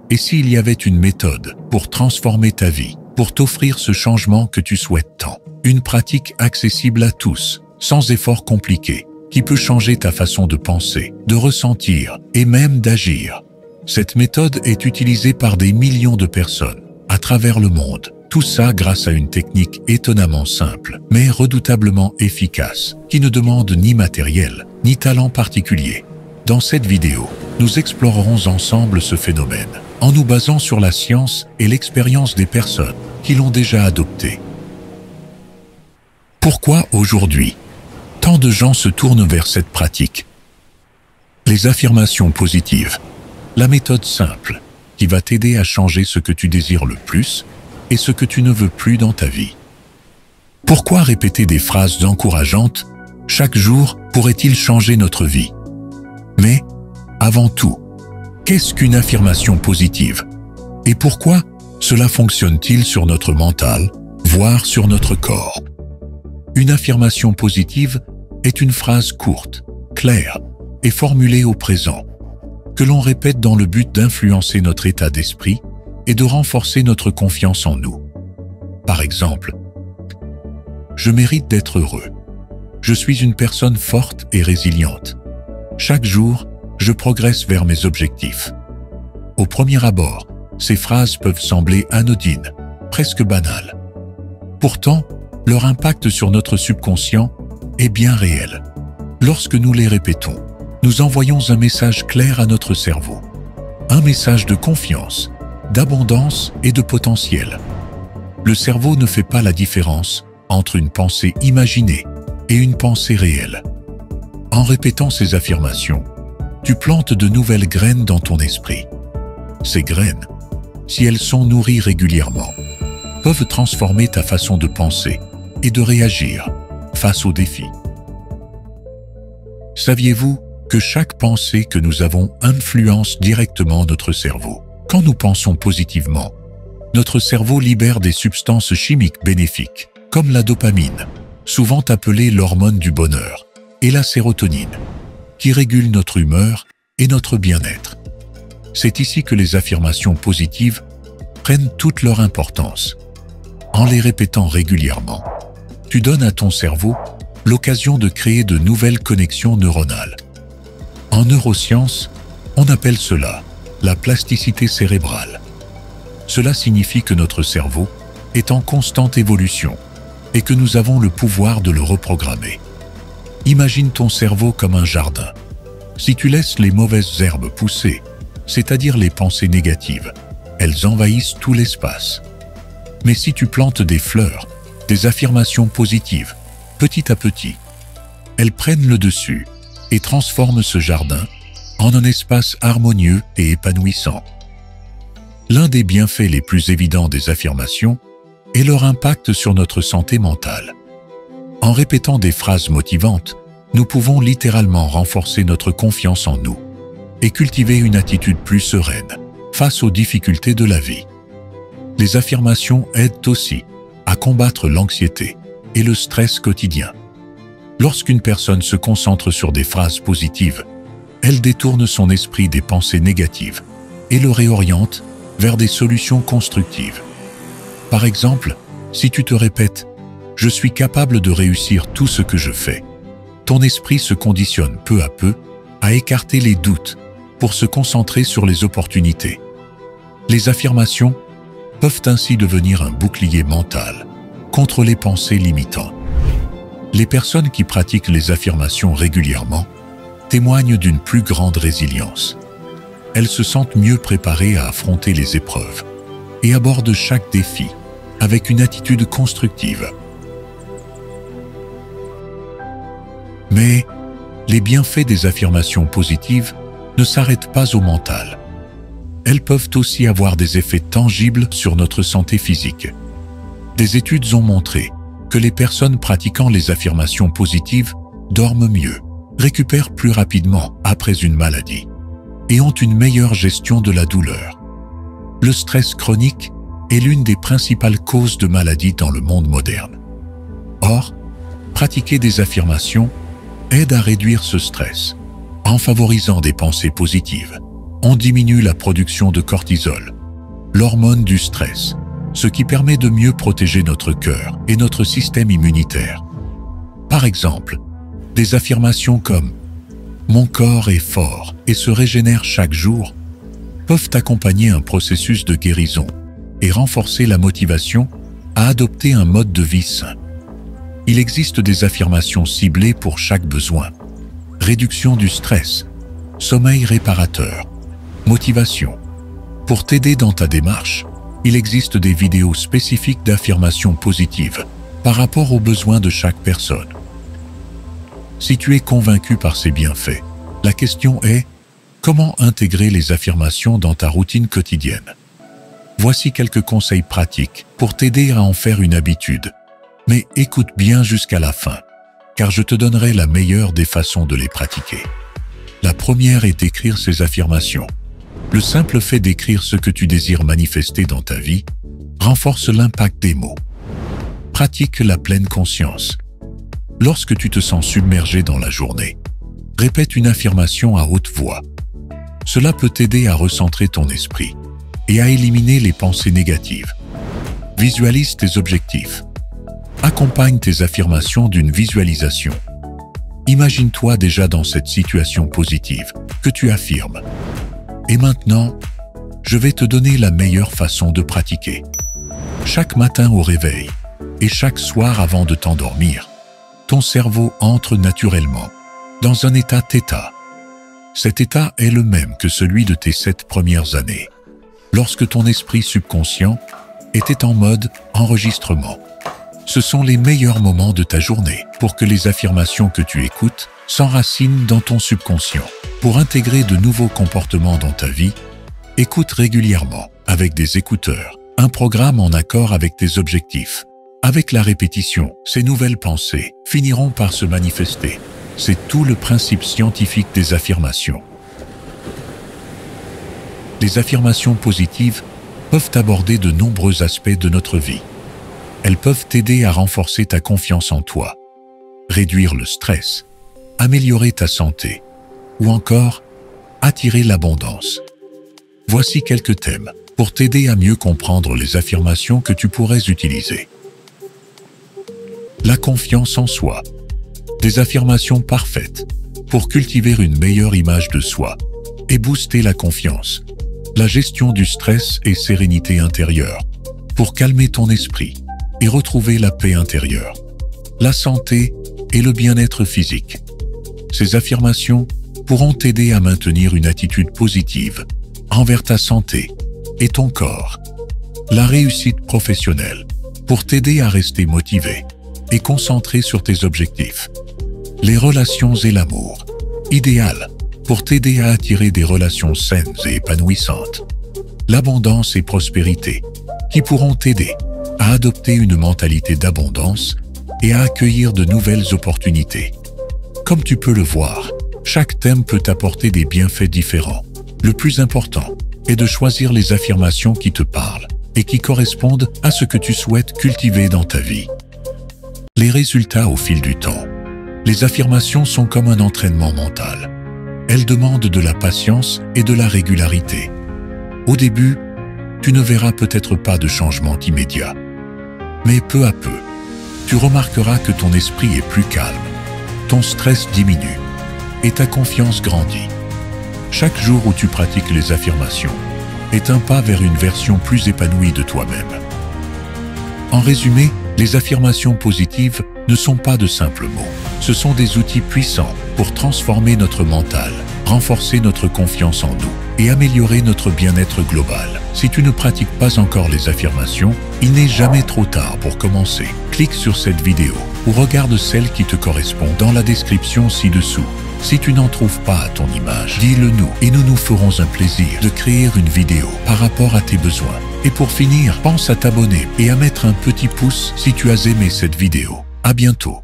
Et s'il y avait une méthode pour transformer ta vie, pour t'offrir ce changement que tu souhaites tant, une pratique accessible à tous, sans effort compliqué, qui peut changer ta façon de penser, de ressentir et même d'agir. Cette méthode est utilisée par des millions de personnes à travers le monde. Tout ça grâce à une technique étonnamment simple, mais redoutablement efficace, qui ne demande ni matériel, ni talent particulier. Dans cette vidéo, nous explorerons ensemble ce phénomène, en nous basant sur la science et l'expérience des personnes qui l'ont déjà adopté. Pourquoi aujourd'hui, tant de gens se tournent vers cette pratique? Les affirmations positives, la méthode simple qui va t'aider à changer ce que tu désires le plus et ce que tu ne veux plus dans ta vie. Pourquoi répéter des phrases encourageantes chaque jour pourrait-il changer notre vie? Mais, avant tout, qu'est-ce qu'une affirmation positive? Et pourquoi cela fonctionne-t-il sur notre mental, voire sur notre corps? Une affirmation positive est une phrase courte, claire et formulée au présent, que l'on répète dans le but d'influencer notre état d'esprit et de renforcer notre confiance en nous. Par exemple, « Je mérite d'être heureux. Je suis une personne forte et résiliente. Chaque jour, je progresse vers mes objectifs. » Au premier abord, ces phrases peuvent sembler anodines, presque banales. Pourtant, leur impact sur notre subconscient est bien réel. Lorsque nous les répétons, nous envoyons un message clair à notre cerveau. Un message de confiance, d'abondance et de potentiel. Le cerveau ne fait pas la différence entre une pensée imaginée et une pensée réelle. En répétant ces affirmations, tu plantes de nouvelles graines dans ton esprit. Ces graines, si elles sont nourries régulièrement, peuvent transformer ta façon de penser et de réagir face aux défis. Saviez-vous que chaque pensée que nous avons influence directement notre cerveau? Quand nous pensons positivement, notre cerveau libère des substances chimiques bénéfiques, comme la dopamine, souvent appelée l'hormone du bonheur, et la sérotonine, qui régulent notre humeur et notre bien-être. C'est ici que les affirmations positives prennent toute leur importance. En les répétant régulièrement, tu donnes à ton cerveau l'occasion de créer de nouvelles connexions neuronales. En neurosciences, on appelle cela la plasticité cérébrale. Cela signifie que notre cerveau est en constante évolution et que nous avons le pouvoir de le reprogrammer. Imagine ton cerveau comme un jardin. Si tu laisses les mauvaises herbes pousser, c'est-à-dire les pensées négatives, elles envahissent tout l'espace. Mais si tu plantes des fleurs, des affirmations positives, petit à petit, elles prennent le dessus et transforment ce jardin en un espace harmonieux et épanouissant. L'un des bienfaits les plus évidents des affirmations est leur impact sur notre santé mentale. En répétant des phrases motivantes, nous pouvons littéralement renforcer notre confiance en nous et cultiver une attitude plus sereine face aux difficultés de la vie. Les affirmations aident aussi à combattre l'anxiété et le stress quotidien. Lorsqu'une personne se concentre sur des phrases positives, elle détourne son esprit des pensées négatives et le réoriente vers des solutions constructives. Par exemple, si tu te répètes « Je suis capable de réussir tout ce que je fais », ton esprit se conditionne peu à peu à écarter les doutes pour se concentrer sur les opportunités. Les affirmations peuvent ainsi devenir un bouclier mental contre les pensées limitantes. Les personnes qui pratiquent les affirmations régulièrement témoignent d'une plus grande résilience. Elles se sentent mieux préparées à affronter les épreuves et abordent chaque défi avec une attitude constructive. Mais les bienfaits des affirmations positives ne s'arrêtent pas au mental. Elles peuvent aussi avoir des effets tangibles sur notre santé physique. Des études ont montré que les personnes pratiquant les affirmations positives dorment mieux, récupèrent plus rapidement après une maladie et ont une meilleure gestion de la douleur. Le stress chronique est l'une des principales causes de maladies dans le monde moderne. Or, pratiquer des affirmations aide à réduire ce stress en favorisant des pensées positives on diminue la production de cortisol, l'hormone du stress, ce qui permet de mieux protéger notre cœur et notre système immunitaire. Par exemple, des affirmations comme « Mon corps est fort et se régénère chaque jour » peuvent accompagner un processus de guérison et renforcer la motivation à adopter un mode de vie sain. Il existe des affirmations ciblées pour chaque besoin. Réduction du stress, sommeil réparateur, motivation. Pour t'aider dans ta démarche, il existe des vidéos spécifiques d'affirmations positives par rapport aux besoins de chaque personne. Si tu es convaincu par ces bienfaits, la question est: comment intégrer les affirmations dans ta routine quotidienne? Voici quelques conseils pratiques pour t'aider à en faire une habitude. Mais écoute bien jusqu'à la fin, car je te donnerai la meilleure des façons de les pratiquer. La première est d'écrire ces affirmations. Le simple fait d'écrire ce que tu désires manifester dans ta vie renforce l'impact des mots. Pratique la pleine conscience. Lorsque tu te sens submergé dans la journée, répète une affirmation à haute voix. Cela peut t'aider à recentrer ton esprit et à éliminer les pensées négatives. Visualise tes objectifs. Accompagne tes affirmations d'une visualisation. Imagine-toi déjà dans cette situation positive que tu affirmes. Et maintenant, je vais te donner la meilleure façon de pratiquer. Chaque matin au réveil et chaque soir avant de t'endormir, ton cerveau entre naturellement dans un état θ. Cet état est le même que celui de tes 7 premières années, lorsque ton esprit subconscient était en mode enregistrement. Ce sont les meilleurs moments de ta journée pour que les affirmations que tu écoutes s'enracinent dans ton subconscient. Pour intégrer de nouveaux comportements dans ta vie, écoute régulièrement, avec des écouteurs, un programme en accord avec tes objectifs. Avec la répétition, ces nouvelles pensées finiront par se manifester. C'est tout le principe scientifique des affirmations. Les affirmations positives peuvent aborder de nombreux aspects de notre vie. Elles peuvent t'aider à renforcer ta confiance en toi, réduire le stress, améliorer ta santé, ou encore attirer l'abondance. Voici quelques thèmes pour t'aider à mieux comprendre les affirmations que tu pourrais utiliser. La confiance en soi. Des affirmations parfaites pour cultiver une meilleure image de soi et booster la confiance. La gestion du stress et sérénité intérieure pour calmer ton esprit et retrouver la paix intérieure. La santé et le bien-être physique. Ces affirmations pourront t'aider à maintenir une attitude positive envers ta santé et ton corps. La réussite professionnelle pour t'aider à rester motivé et concentré sur tes objectifs. Les relations et l'amour, idéal pour t'aider à attirer des relations saines et épanouissantes. L'abondance et prospérité, qui pourront t'aider à adopter une mentalité d'abondance et à accueillir de nouvelles opportunités. Comme tu peux le voir, chaque thème peut apporter des bienfaits différents. Le plus important est de choisir les affirmations qui te parlent et qui correspondent à ce que tu souhaites cultiver dans ta vie. Les résultats au fil du temps. Les affirmations sont comme un entraînement mental. Elles demandent de la patience et de la régularité. Au début, tu ne verras peut-être pas de changement immédiat. Mais peu à peu, tu remarqueras que ton esprit est plus calme, ton stress diminue et ta confiance grandit. Chaque jour où tu pratiques les affirmations est un pas vers une version plus épanouie de toi-même. En résumé, les affirmations positives ne sont pas de simples mots. Ce sont des outils puissants pour transformer notre mental, renforcer notre confiance en nous et améliorer notre bien-être global. Si tu ne pratiques pas encore les affirmations, il n'est jamais trop tard pour commencer. Clique sur cette vidéo ou regarde celle qui te correspond dans la description ci-dessous. Si tu n'en trouves pas à ton image, dis-le nous et nous nous ferons un plaisir de créer une vidéo par rapport à tes besoins. Et pour finir, pense à t'abonner et à mettre un petit pouce si tu as aimé cette vidéo. À bientôt.